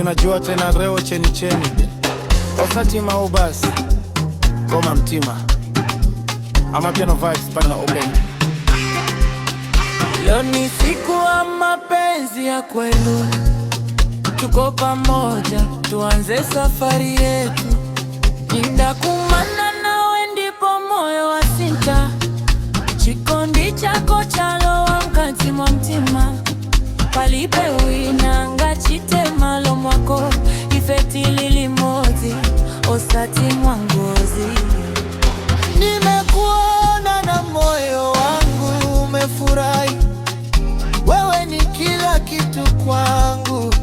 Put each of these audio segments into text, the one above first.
unajua tena reo cheni cheni osatima ubasi goma mtima ama piano vibes pana open. Leo ni siku ya mapenzi ya kweli, tuko pamoja tuanze safari yetu. Nindakumana nawe ndipo moyo wasinta, chikondi chako chalowa mkati mwa mtima. Palipe winanga chitemalo mwako, ifeti lilimoti osati mwangozi. Nimekuona na moyo wangu umefurahi, wewe ni kila kitu kwangu.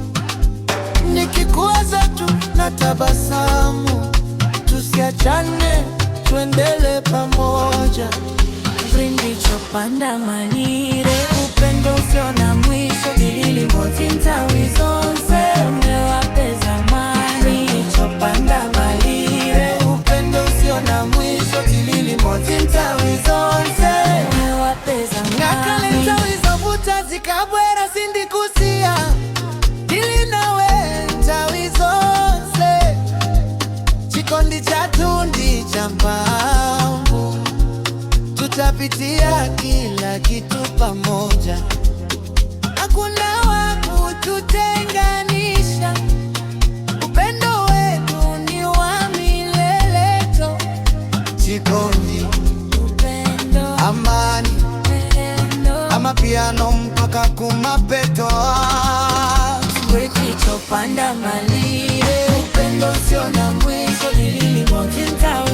Nikikuwaza tu na tabasamu, tusiachane tuendele pamoja. Vrindi chopanda malire, upendo usio na mwisho. Dilili moti ntawi zonse, umewapeza zamani. Chopanda malire, upendo usio na mwisho. Dilili moti ntawi zonse, umewapeza zamani. Ngakale ntawi zovuta zikabwera sindikusia. Dili nawe ntawi zonse, chikondi chatundi champambu. Tutapitia kila kitu pamoja, hakuna wa kututenganisha. Upendo wetu ni wa milele tu. Chikondi, Upendo, amani, upendo, amapiano mpaka kumapeto. Weti chopanda malire, upendo usio na mwisho. Dilili moti ntawi